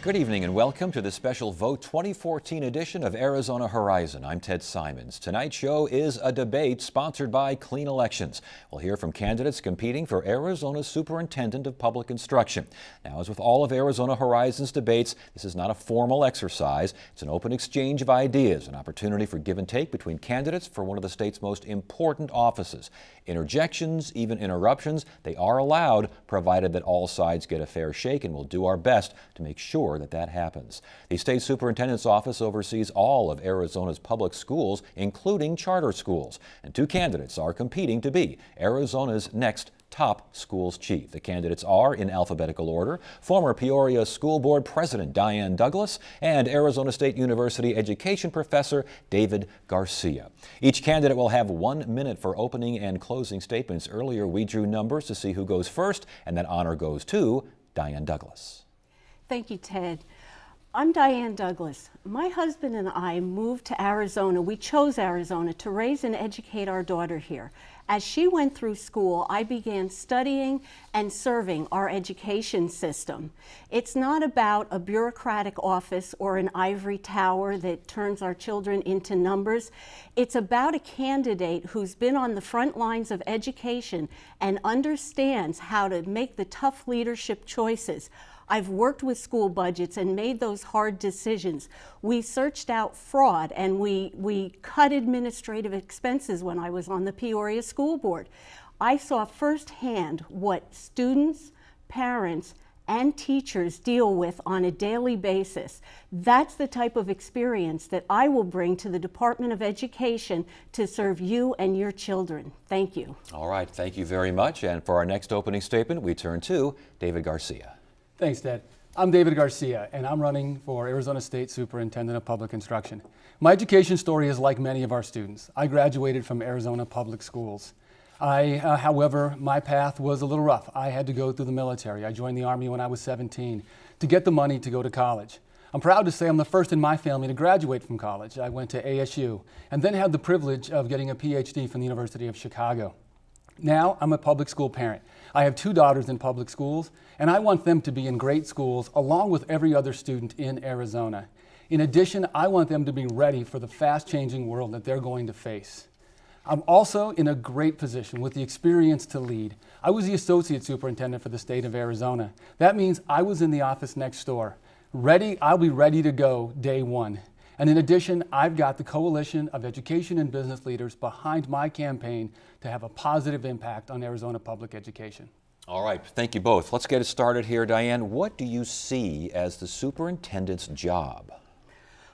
Good evening and welcome to the special Vote 2014 edition of Arizona Horizon. I'm Ted Simons. Tonight's show is a debate sponsored by Clean Elections. We'll hear from candidates competing for Arizona's Superintendent of Public Instruction. Now, as with all of Arizona Horizon's debates, this is not a formal exercise. It's an open exchange of ideas, an opportunity for give and take between candidates for one of the state's most important offices. Interjections, even interruptions, they are allowed, provided that all sides get a fair shake, and we'll do our best to make sure that happens. The state superintendent's office oversees all of Arizona's public schools, including charter schools. And two candidates are competing to be Arizona's next top schools chief. The candidates are, in alphabetical order, former Peoria School Board President Diane Douglas and Arizona State University education professor David Garcia. Each candidate will have 1 minute for opening and closing statements. Earlier, we drew numbers to see who goes first, and that honor goes to Diane Douglas. Thank you, Ted. I'm Diane Douglas. My husband and I moved to Arizona. We chose Arizona to raise and educate our daughter here. As she went through school, I began studying and serving our education system. It's not about a bureaucratic office or an ivory tower that turns our children into numbers. It's about a candidate who's been on the front lines of education and understands how to make the tough leadership choices. I've worked with school budgets and made those hard decisions. We searched out fraud and we cut administrative expenses when I was on the Peoria School Board. I saw firsthand what students, parents, and teachers deal with on a daily basis. That's the type of experience that I will bring to the Department of Education to serve you and your children. Thank you. All right, thank you very much. And for our next opening statement, we turn to David Garcia. Thanks, Ted. I'm David Garcia, and I'm running for Arizona State Superintendent of Public Instruction. My education story is like many of our students. I graduated from Arizona Public Schools. However, my path was a little rough. I had to go through the military. I joined the Army when I was 17 to get the money to go to college. I'm proud to say I'm the first in my family to graduate from college. I went to ASU and then had the privilege of getting a PhD from the University of Chicago. Now I'm a public school parent. I have 2 daughters in public schools, and I want them to be in great schools along with every other student in Arizona. In addition, I want them to be ready for the fast-changing world that they're going to face. I'm also in a great position with the experience to lead. I was the associate superintendent for the state of Arizona. That means I was in the office next door. I'll be ready to go day one. And in addition, I've got the coalition of education and business leaders behind my campaign to have a positive impact on Arizona public education. All right, thank you both. Let's get it started here. Diane, what do you see as the superintendent's job?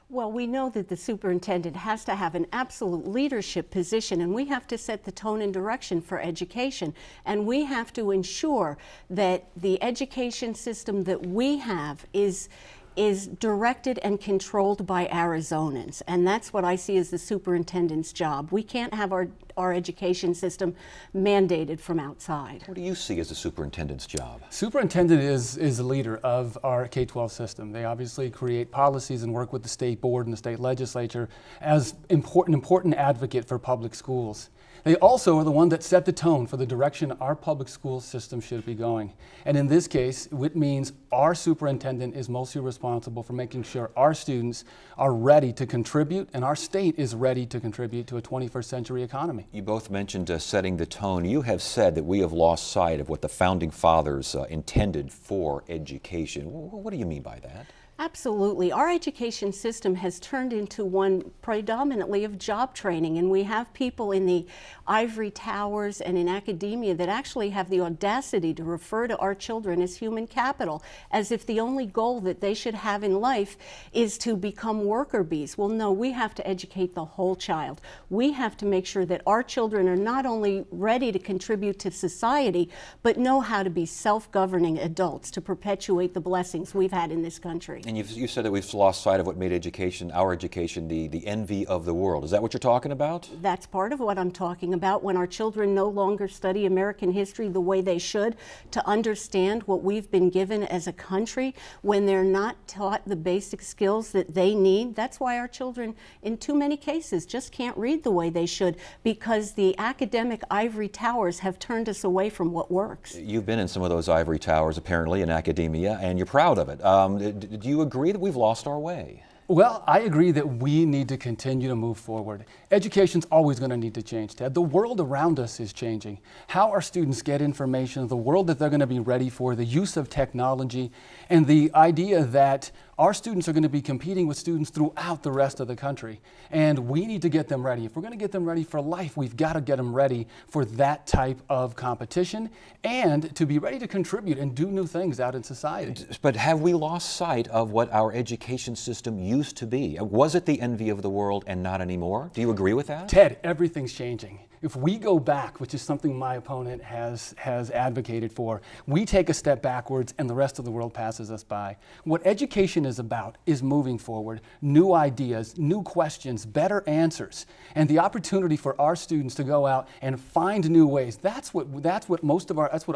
Well, we know that the superintendent has to have an absolute leadership position, and we have to set the tone and direction for education. And we have to ensure that the education system that we have is directed and controlled by Arizonans. And that's what I see as the superintendent's job. We can't have our education system mandated from outside. What do you see as the superintendent's job? Superintendent is the leader of our K-12 system. They obviously create policies and work with the state board and the state legislature as important advocate for public schools. They also are the one that set the tone for the direction our public school system should be going. And in this case, it means our superintendent is mostly responsible for making sure our students are ready to contribute and our state is ready to contribute to a 21st century economy. You both mentioned setting the tone. You have said that we have lost sight of what the founding fathers intended for education. What do you mean by that? Absolutely. Our education system has turned into one predominantly of job training, and we have people in the ivory towers and in academia that actually have the audacity to refer to our children as human capital, as if the only goal that they should have in life is to become worker bees. Well, no, we have to educate the whole child. We have to make sure that our children are not only ready to contribute to society, but know how to be self-governing adults to perpetuate the blessings we've had in this country. And you said that we've lost sight of what made education, our education, the envy of the world. Is that what you're talking about? That's part of what I'm talking about. When our children no longer study American history the way they should to understand what we've been given as a country, when they're not taught the basic skills that they need, that's why our children, in too many cases, just can't read the way they should, because the academic ivory towers have turned us away from what works. You've been in some of those ivory towers, apparently, in academia, and you're proud of it. Do you you agree that we've lost our way? Well, I agree that we need to continue to move forward. Education's always going to need to change, Ted. The world around us is changing. How our students get information, the world that they're going to be ready for, the use of technology, and the idea that our students are going to be competing with students throughout the rest of the country. And we need to get them ready. If we're going to get them ready for life, we've got to get them ready for that type of competition and to be ready to contribute and do new things out in society. But have we lost sight of what our education system used to be? Was it the envy of the world and not anymore? Do you agree with that? Ted, everything's changing. If we go back, which is something my opponent has advocated for, we take a step backwards and the rest of the world passes us by. What education is about is moving forward, new ideas, new questions, better answers, and the opportunity for our students to go out and find new ways. That's what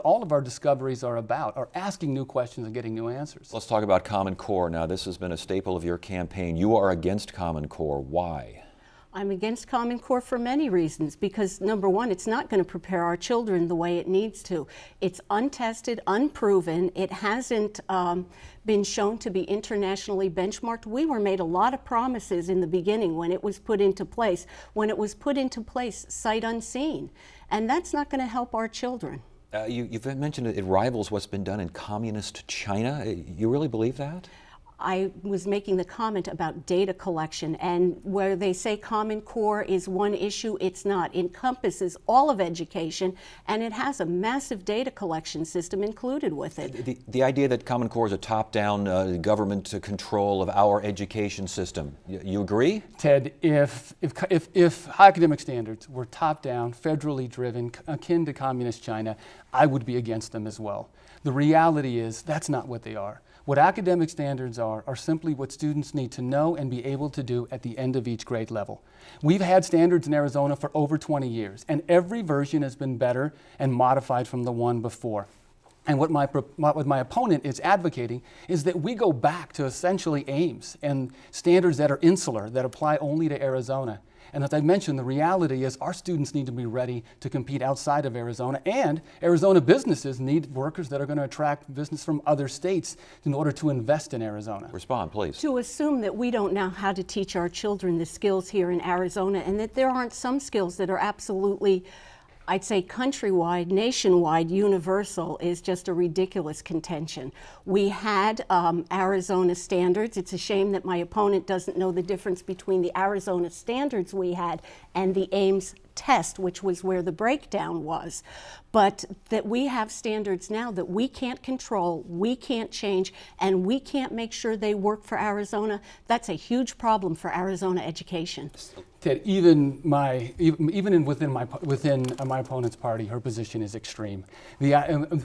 all of our discoveries are about, are asking new questions and getting new answers. Let's talk about Common Core. Now, this has been a staple of your campaign. You are against Common Core. Why? I'm against Common Core for many reasons, because number one, it's not going to prepare our children the way it needs to. It's untested, unproven. It hasn't been shown to be internationally benchmarked. We were made a lot of promises in the beginning when it was put into place. When it was put into place, sight unseen. And that's not going to help our children. You've mentioned it rivals what's been done in communist China. You really believe that? I was making the comment about data collection, and where they say Common Core is one issue, it's not. It encompasses all of education, and it has a massive data collection system included with it. The idea that Common Core is a top-down government control of our education system, you agree? Ted, if high academic standards were top-down, federally driven, akin to communist China, I would be against them as well. The reality is that's not what they are. What academic standards are simply what students need to know and be able to do at the end of each grade level. We've had standards in Arizona for over 20 years, and every version has been better and modified from the one before. And what my opponent is advocating is that we go back to essentially aims and standards that are insular, that apply only to Arizona. And as I mentioned, the reality is our students need to be ready to compete outside of Arizona, and Arizona businesses need workers that are going to attract business from other states in order to invest in Arizona. Respond, please. To assume that we don't know how to teach our children the skills here in Arizona, and that there aren't some skills that are absolutely, I'd say, countrywide, nationwide, universal, is just a ridiculous contention. We had Arizona standards. It's a shame that my opponent doesn't know the difference between the Arizona standards we had and the Ames test, which was where the breakdown was. But that we have standards now that we can't control, we can't change, and we can't make sure they work for Arizona, that's a huge problem for Arizona education. Ted, even within my opponent's party, her position is extreme.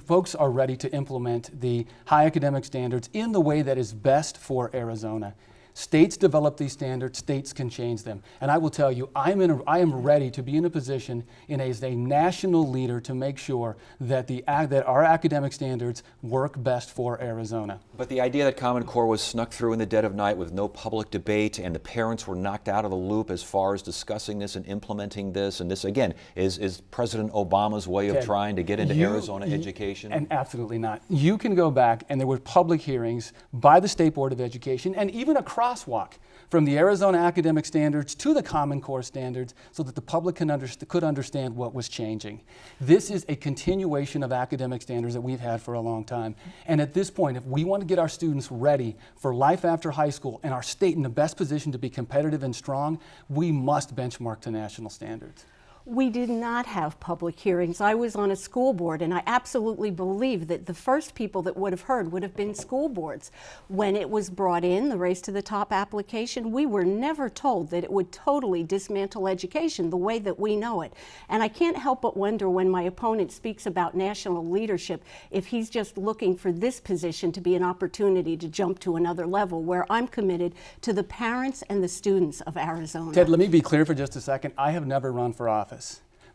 Folks are ready to implement the high academic standards in the way that is best for Arizona. States develop these standards, states can change them. And I will tell you, I am ready to be in a position as a national leader to make sure that our academic standards work best for Arizona. But the idea that Common Core was snuck through in the dead of night with no public debate and the parents were knocked out of the loop as far as discussing this and implementing this, and this again is President Obama's way of trying to get into Arizona education? And absolutely not. You can go back, and there were public hearings by the State Board of Education and even a crosswalk from the Arizona academic standards to the Common Core standards so that the public could understand what was changing. This is a continuation of academic standards that we've had for a long time. And at this point, if we want to get our students ready for life after high school and our state in the best position to be competitive and strong, we must benchmark to national standards. We did not have public hearings. I was on a school board, and I absolutely believe that the first people that would have heard would have been school boards. When it was brought in, the Race to the Top application, we were never told that it would totally dismantle education the way that we know it. And I can't help but wonder when my opponent speaks about national leadership, if he's just looking for this position to be an opportunity to jump to another level, where I'm committed to the parents and the students of Arizona. Ted, let me be clear for just a second. I have never run for office.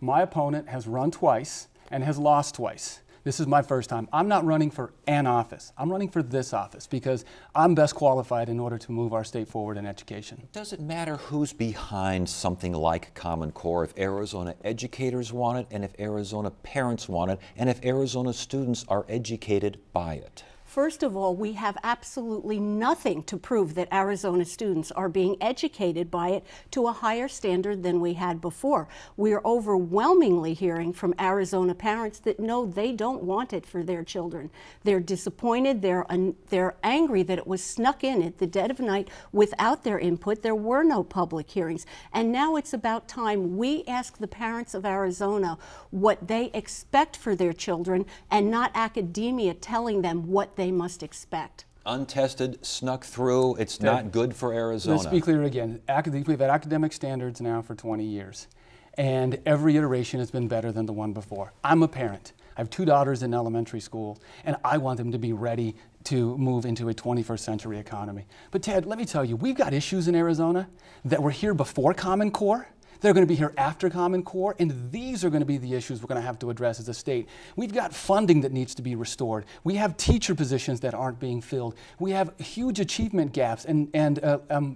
My opponent has run twice and has lost twice. This is my first time. I'm not running for an office. I'm running for this office because I'm best qualified in order to move our state forward in education. Does it matter who's behind something like Common Core if Arizona educators want it and if Arizona parents want it and if Arizona students are educated by it? First of all, we have absolutely nothing to prove that Arizona students are being educated by it to a higher standard than we had before. We are overwhelmingly hearing from Arizona parents that no, they don't want it for their children. They're disappointed, they're angry that it was snuck in at the dead of night without their input. There were no public hearings. And now it's about time we ask the parents of Arizona what they expect for their children and not academia telling them what they must expect. Untested, snuck through, it's not good for Arizona. Let's be clear again. We've had academic standards now for 20 years, and every iteration has been better than the one before. I'm a parent. I have 2 daughters in elementary school, and I want them to be ready to move into a 21st century economy. But Ted, let me tell you, we've got issues in Arizona that were here before Common Core. They're going to be here after Common Core, and these are going to be the issues we're going to have to address as a state. We've got funding that needs to be restored. We have teacher positions that aren't being filled. We have huge achievement gaps and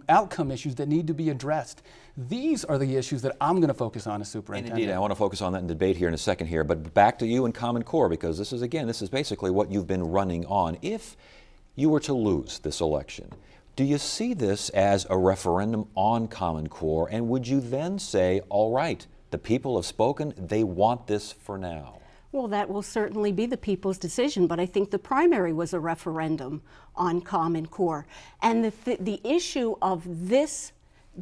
outcome issues that need to be addressed. These are the issues that I'm going to focus on as superintendent. And indeed, I want to focus on that in debate here in a second here, but back to you and Common Core, because this is basically what you've been running on. If you were to lose this election, do you see this as a referendum on Common Core, and would you then say, all right, the people have spoken, they want this for now? Well, that will certainly be the people's decision, but I think the primary was a referendum on Common Core. And the issue of this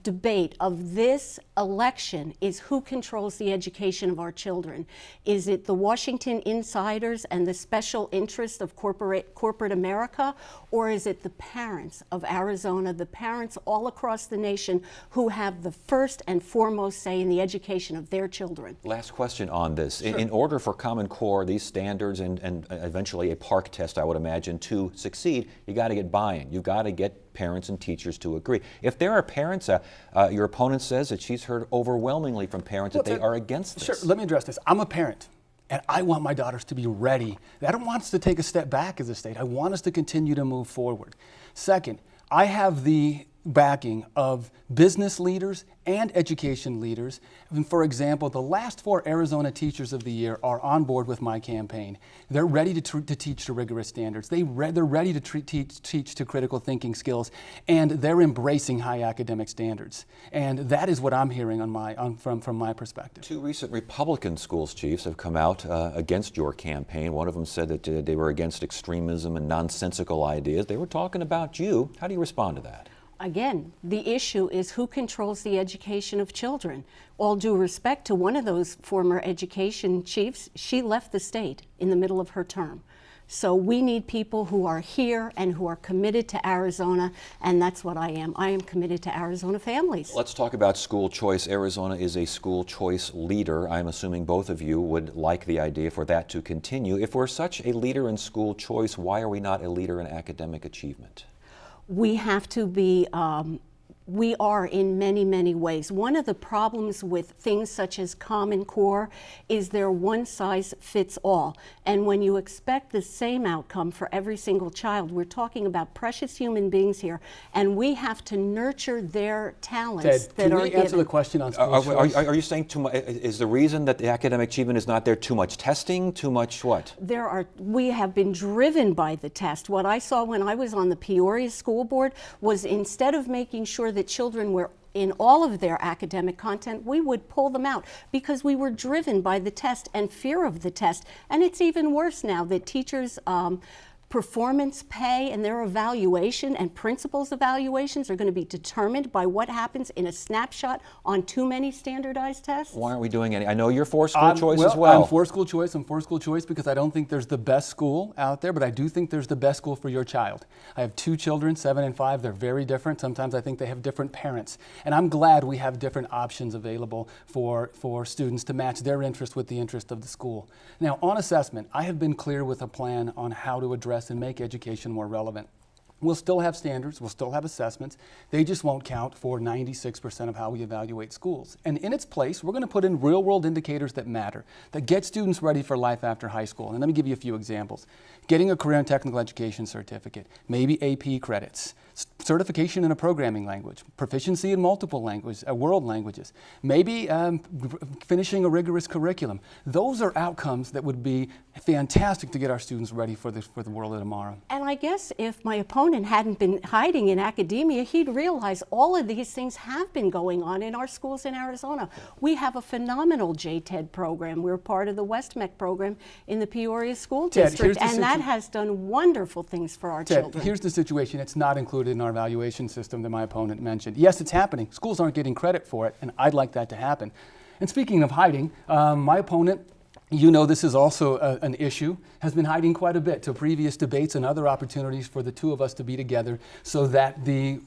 debate, of this election, is who controls the education of our children. Is it the Washington insiders and the special interest of corporate America, or is it the parents of Arizona, the parents all across the nation who have the first and foremost say in the education of their children? Last question on this. Sure. In order for Common Core, these standards and eventually a park test, I would imagine, to succeed, you got to get buy-in. You got to get parents and teachers to agree. If there are parents, your opponent says that she's heard overwhelmingly from parents that they are against this. Sure, let me address this. I'm a parent, and I want my daughters to be ready. I don't want us to take a step back as a state. I want us to continue to move forward. Second, I have the backing of business leaders and education leaders. And for example, the last 4 Arizona Teachers of the Year are on board with my campaign. They're ready to teach to rigorous standards. They're ready to teach to critical thinking skills, and they're embracing high academic standards. And that is what I'm hearing from my perspective. 2 recent Republican schools chiefs have come out against your campaign. One of them said that they were against extremism and nonsensical ideas. They were talking about you. How do you respond to that? Again, the issue is who controls the education of children. All due respect to one of those former education chiefs, she left the state in the middle of her term. So we need people who are here and who are committed to Arizona, and that's what I am. I am committed to Arizona families. Let's talk about school choice. Arizona is a school choice leader. I'm assuming both of you would like the idea for that to continue. If we're such a leader in school choice, why are we not a leader in academic achievement? We have to be, we are in many, many ways. One of the problems with things such as Common Core is they're one size fits all. And when you expect the same outcome for every single child, we're talking about precious human beings here, and we have to nurture their talents Ted, that can are we given. answer the question on school choice? Are you saying too much? Is the reason that the academic achievement is not there too much testing, too much what? We have been driven by the test. What I saw when I was on the Peoria School Board was instead of making sure that children were in all of their academic content, we would pull them out because we were driven by the test and fear of the test. And it's even worse now that teachers' performance pay and their evaluation and principals' evaluations are going to be determined by what happens in a snapshot on too many standardized tests. Why aren't we doing any? I know you're for school choice as I'm well. for school choice. I'm for school choice because I don't think there's the best school out there, but I do think there's the best school for your child. I have 2 children, 7 and 5. They're very different. Sometimes I think they have different parents. And I'm glad we have different options available for students to match their interest with the interest of the school. Now, on assessment, I have been clear with a plan on how to address and make education more relevant. We'll still have standards, we'll still have assessments. They just won't count for 96% of how we evaluate schools. And in its place, we're going to put in real-world indicators that matter, that get students ready for life after high school. And let me give you a few examples. Getting a career and technical education certificate, maybe AP credits, certification in a programming language, proficiency in multiple languages, world languages, maybe finishing a rigorous curriculum. Those are outcomes that would be fantastic to get our students ready for the world of tomorrow. And I guess if my opponent hadn't been hiding in academia, he'd realize all of these things have been going on in our schools in Arizona. We have a phenomenal JTED program. We're part of the West MEC program in the Peoria School District, and that has done wonderful things for our children. Here's the situation. It's not included in our evaluation system that my opponent mentioned. Yes, it's happening. Schools aren't getting credit for it, and I'd like that to happen. And speaking of hiding, my opponent, you know this is also an issue, has been hiding quite a bit to previous debates and other opportunities for the two of us to be together so that the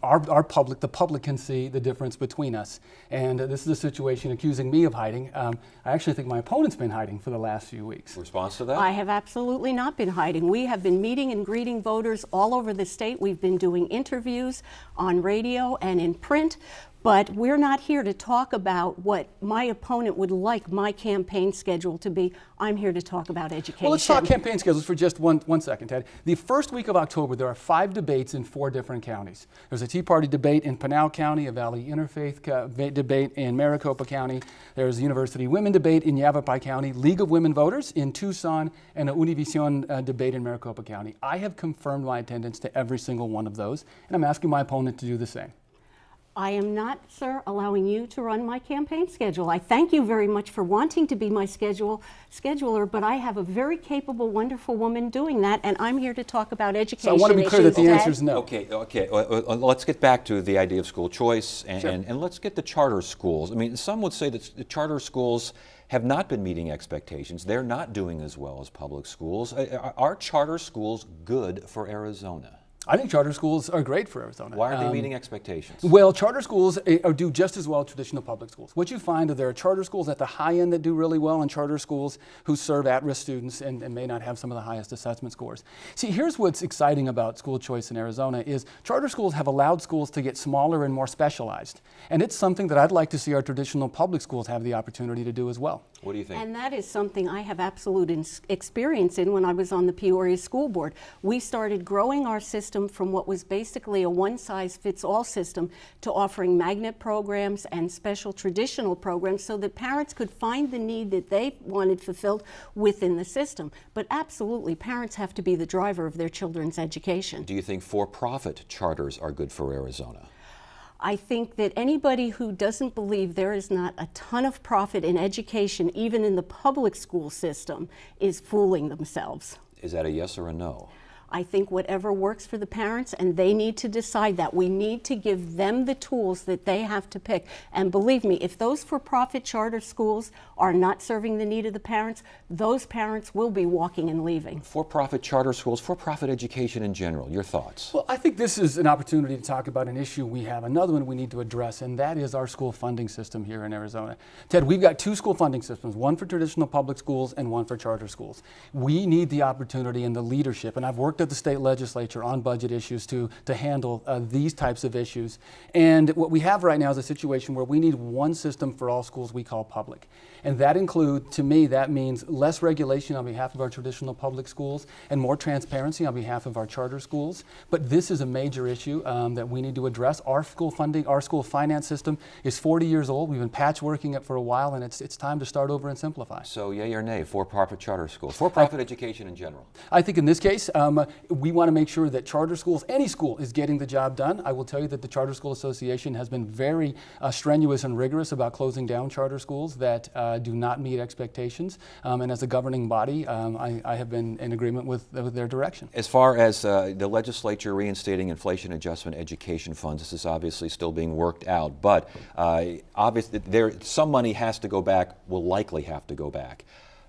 public can see the difference between us. And this is a situation accusing me of hiding. I actually think my opponent's been hiding for the last few weeks. Response to that? I have absolutely not been hiding. We have been meeting and greeting voters all over the state. We've been doing interviews on radio and in print. But we're not here to talk about what my opponent would like my campaign schedule to be. I'm here to talk about education. Well, let's talk campaign schedules for just one second, Ted. The first week of October, there are 5 debates in 4 different counties. There's a Tea Party debate in Pinal County, a Valley Interfaith debate in Maricopa County. There's a University Women debate in Yavapai County, League of Women Voters in Tucson, and a Univision debate in Maricopa County. I have confirmed my attendance to every single one of those, and I'm asking my opponent to do the same. I am not, sir, allowing you to run my campaign schedule. I thank you very much for wanting to be my scheduler, but I have a very capable, wonderful woman doing that, and I'm here to talk about education. So I want to be clear that the answer is no. Okay. Let's get back to the idea of school choice, and let's get the charter schools. I mean, some would say that the charter schools have not been meeting expectations. They're not doing as well as public schools. Are charter schools good for Arizona? I think charter schools are great for Arizona. Why aren't they meeting expectations? Well, charter schools do just as well as traditional public schools. What you find is there are charter schools at the high end that do really well, and charter schools who serve at-risk students and may not have some of the highest assessment scores. See, here's what's exciting about school choice in Arizona is charter schools have allowed schools to get smaller and more specialized. And it's something that I'd like to see our traditional public schools have the opportunity to do as well. What do you think? And that is something I have absolute experience in when I was on the Peoria School Board. We started growing our system from what was basically a one-size-fits-all system to offering magnet programs and special traditional programs so that parents could find the need that they wanted fulfilled within the system. But absolutely, parents have to be the driver of their children's education. Do you think for-profit charters are good for Arizona? I think that anybody who doesn't believe there is not a ton of profit in education, even in the public school system, is fooling themselves. Is that a yes or a no? I think whatever works for the parents, and they need to decide that. We need to give them the tools that they have to pick. And believe me, if those for-profit charter schools are not serving the need of the parents, those parents will be walking and leaving. For-profit charter schools, for-profit education in general, your thoughts? Well, I think this is an opportunity to talk about an issue we have, another one we need to address, and that is our school funding system here in Arizona. Ted, we've got 2 school funding systems, one for traditional public schools and one for charter schools. We need the opportunity and the leadership, and I've worked at the state legislature on budget issues to handle these types of issues. And what we have right now is a situation where we need one system for all schools we call public. And that includes, to me, that means less regulation on behalf of our traditional public schools and more transparency on behalf of our charter schools. But this is a major issue that we need to address. Our school funding, our school finance system is 40 years old. We've been patchworking it for a while, and it's time to start over and simplify. So yay or nay, for-profit charter schools, for-profit education in general? I think in this case, we want to make sure that charter schools, any school, is getting the job done. I will tell you that the Charter School Association has been very strenuous and rigorous about closing down charter schools that do not meet expectations. And as a governing body, I have been in agreement with their direction. As far as the legislature reinstating inflation adjustment education funds, this is obviously still being worked out, but obviously some money has to go back, will likely have to go back.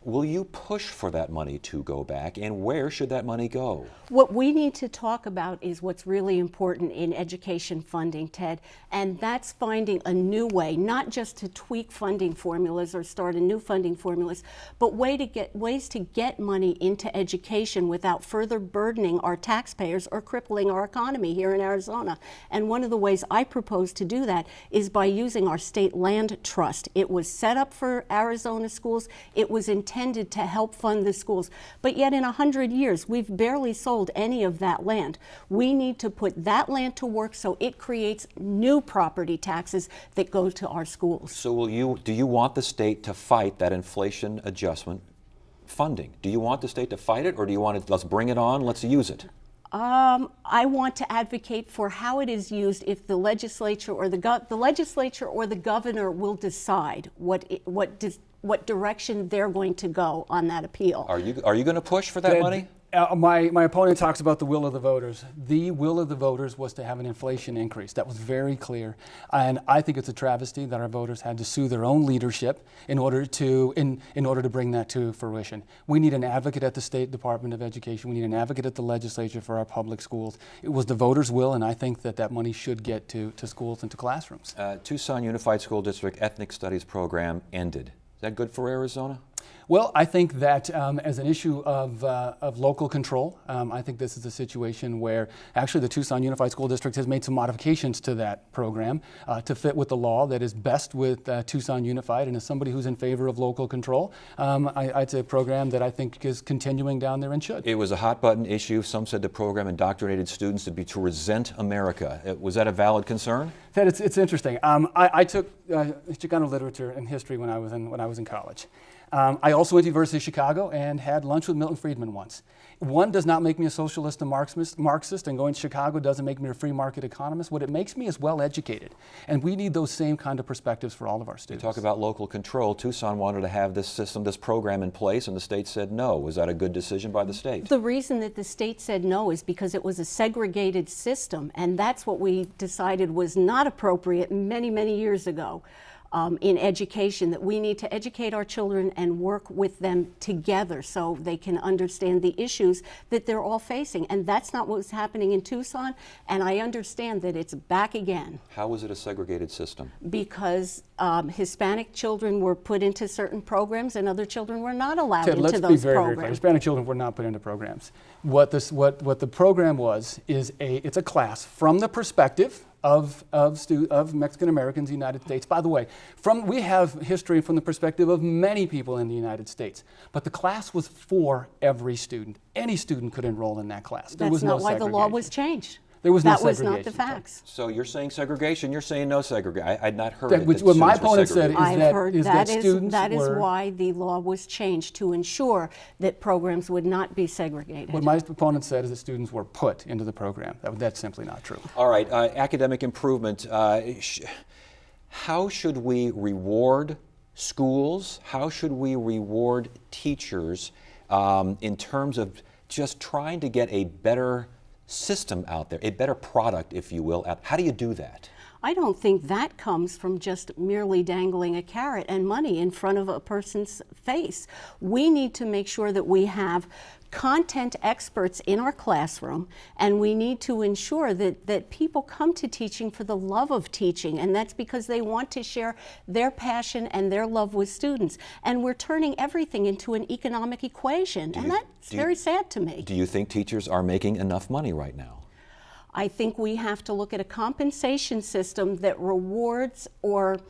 Will you push for that money to go back, and where should that money go? What we need to talk about is what's really important in education funding, Ted, and that's finding a new way, not just to tweak funding formulas or start a new funding formulas, but ways to get money into education without further burdening our taxpayers or crippling our economy here in Arizona. And one of the ways I propose to do that is by using our state land trust. It was set up for Arizona schools. It was intended intended to help fund the schools. But yet in 100 years, we've barely sold any of that land. We need to put that land to work so it creates new property taxes that go to our schools. So do you want the state to fight that inflation adjustment funding? Do you want the state to fight it, or do you want to, let's bring it on, let's use it? I want to advocate for how it is used if the legislature or the governor will decide what direction they're going to go on that appeal. Are you going to push for that money? My opponent talks about the will of the voters. The will of the voters was to have an inflation increase. That was very clear. And I think it's a travesty that our voters had to sue their own leadership in order to bring that to fruition. We need an advocate at the State Department of Education. We need an advocate at the legislature for our public schools. It was the voters' will, and I think that money should get to schools and to classrooms. Tucson Unified School District Ethnic Studies program ended. Is that good for Arizona? Well, I think that as an issue of local control, I think this is a situation where actually the Tucson Unified School District has made some modifications to that program to fit with the law that is best with Tucson Unified. And as somebody who's in favor of local control, I'd say a program that I think is continuing down there and should. It was a hot button issue. Some said the program indoctrinated students to resent America. Was that a valid concern? Ted, it's interesting. I took Chicano literature and history when I was in college. I also went to the University of Chicago and had lunch with Milton Friedman once. One does not make me a socialist and Marxist, and going to Chicago doesn't make me a free market economist. What it makes me is well educated. And we need those same kind of perspectives for all of our students. You talk about local control. Tucson wanted to have this system, this program in place, and the state said no. Was that a good decision by the state? The reason that the state said no is because it was a segregated system, and that's what we decided was not appropriate many, many years ago. In education, that we need to educate our children and work with them together so they can understand the issues that they're all facing. And that's not what was happening in Tucson, and I understand that it's back again. How was it a segregated system? Because Hispanic children were put into certain programs and other children were not allowed Ted, into those let's be very, programs. very clear. Hispanic children were not put into programs. What the program was is it's a class from the perspective of Mexican Americans in the United States. By the way, we have history from the perspective of many people in the United States, but the class was for every student. Any student could enroll in that class. There was no segregation. That's not why the law was changed. There was no that segregation. was not the facts. So you're saying segregation, you're saying no segregation. I'd not heard that, it. Which what my opponent said is that students that is why the law was changed, to ensure that programs would not be segregated. What my opponent said is that students were put into the program. That's simply not true. All right, academic improvement. How should we reward schools? How should we reward teachers in terms of just trying to get a better system out there, a better product, if you will? How do you do that? I don't think that comes from just merely dangling a carrot and money in front of a person's face. We need to make sure that we have content experts in our classroom, and we need to ensure that people come to teaching for the love of teaching, and that's because they want to share their passion and their love with students. And we're turning everything into an economic equation, and that's very sad to me. Do you think teachers are making enough money right now? I think we have to look at a compensation system that rewards or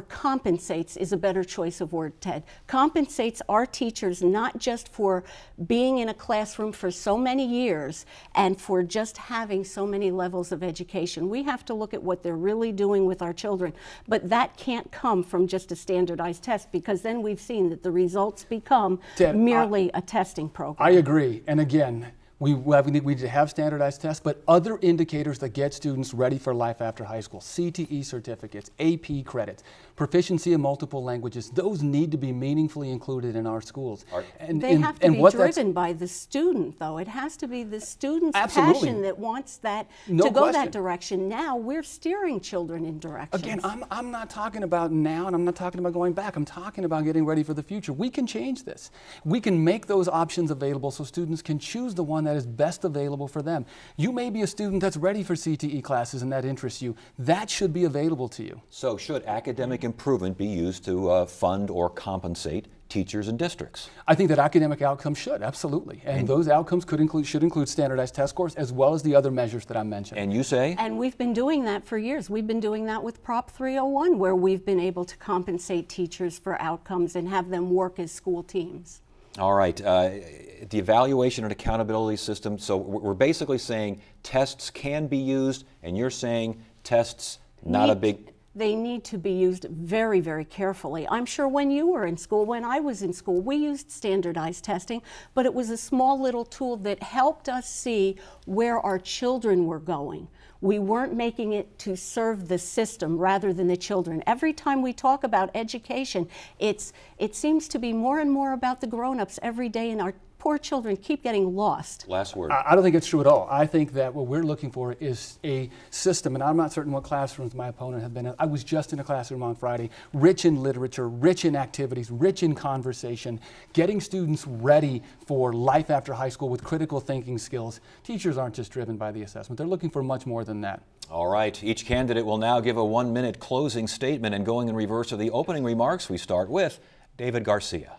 compensates is a better choice of word, Ted. Compensates our teachers not just for being in a classroom for so many years and for just having so many levels of education. We have to look at what they're really doing with our children. But that can't come from just a standardized test, because then we've seen that the results become Ted, merely a testing program. I agree. And again, we need to have standardized tests, but other indicators that get students ready for life after high school, CTE certificates, AP credits, proficiency in multiple languages, those need to be meaningfully included in our schools. They have to be driven by the student, though. It has to be the student's passion that wants that to go that direction. Now we're steering children in directions. Again, I'm not talking about now, and I'm not talking about going back. I'm talking about getting ready for the future. We can change this. We can make those options available so students can choose the one that that is best available for them. You may be a student that's ready for CTE classes and that interests you. That should be available to you. So should academic improvement be used to fund or compensate teachers and districts? I think that academic outcomes should, absolutely. And those outcomes should include standardized test scores as well as the other measures that I mentioned. And you say? And we've been doing that for years. We've been doing that with Prop 301, where we've been able to compensate teachers for outcomes and have them work as school teams. All right, the evaluation and accountability system, so we're basically saying tests can be used, and you're saying tests not a big... They need to be used very, very carefully. I'm sure when you were in school, when I was in school, we used standardized testing, but it was a small little tool that helped us see where our children were going. We weren't making it to serve the system rather than the children. Every time we talk about education, it seems to be more and more about the grown-ups every day, and our poor children keep getting lost. Last word. I don't think it's true at all. I think that what we're looking for is a system, and I'm not certain what classrooms my opponent have been in. I was just in a classroom on Friday, rich in literature, rich in activities, rich in conversation, getting students ready for life after high school with critical thinking skills. Teachers aren't just driven by the assessment. They're looking for much more than that. All right, each candidate will now give a 1-minute closing statement, and going in reverse of the opening remarks, we start with David Garcia.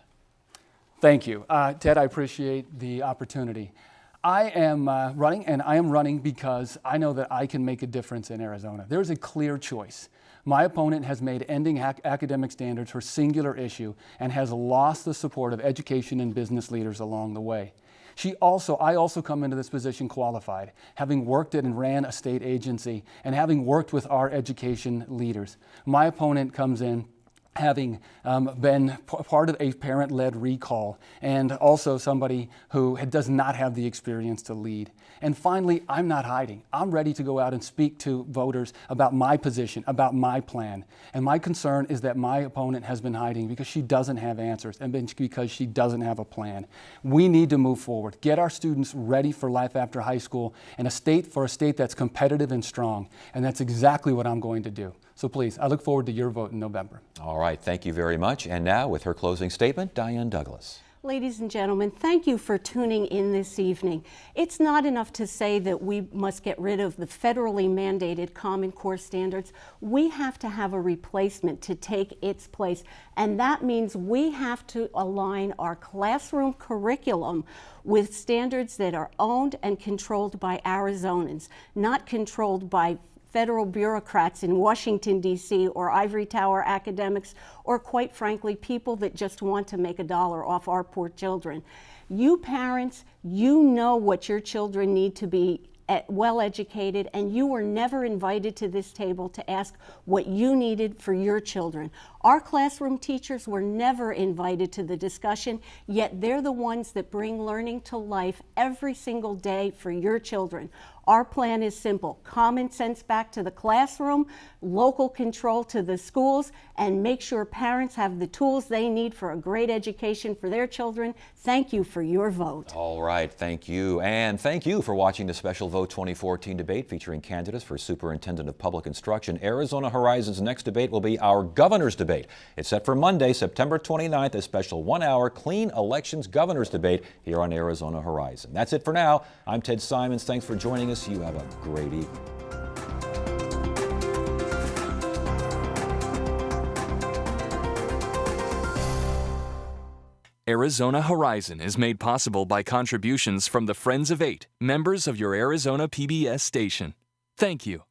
Thank you. Ted, I appreciate the opportunity. I am running, and I am running because I know that I can make a difference in Arizona. There's a clear choice. My opponent has made ending academic standards her singular issue and has lost the support of education and business leaders along the way. I also come into this position qualified, having worked at and ran a state agency and having worked with our education leaders. My opponent comes in having been part of a parent-led recall, and also somebody who does not have the experience to lead. And finally, I'm not hiding. I'm ready to go out and speak to voters about my position, about my plan. And my concern is that my opponent has been hiding because she doesn't have answers and because she doesn't have a plan. We need to move forward, get our students ready for life after high school, and a state that's competitive and strong. And that's exactly what I'm going to do. So please, I look forward to your vote in November. All right, thank you very much. And now, with her closing statement, Diane Douglas. Ladies and gentlemen, thank you for tuning in this evening. It's not enough to say that we must get rid of the federally mandated Common Core standards. We have to have a replacement to take its place, and that means we have to align our classroom curriculum with standards that are owned and controlled by Arizonans, not controlled by federal bureaucrats in Washington, D.C., or ivory tower academics, or quite frankly, people that just want to make a dollar off our poor children. You parents, you know what your children need to be well educated, and you were never invited to this table to ask what you needed for your children. Our classroom teachers were never invited to the discussion, yet they're the ones that bring learning to life every single day for your children. Our plan is simple: common sense back to the classroom, local control to the schools, and make sure parents have the tools they need for a great education for their children. Thank you for your vote. All right, thank you. And thank you for watching the Special Vote 2014 debate featuring candidates for Superintendent of Public Instruction. Arizona Horizon's next debate will be our governor's debate. It's set for Monday, September 29th, a special 1-hour clean elections governor's debate here on Arizona Horizon. That's it for now. I'm Ted Simons. Thanks for joining us. You have a great evening. Arizona Horizon is made possible by contributions from the Friends of 8, members of your Arizona PBS station. Thank you.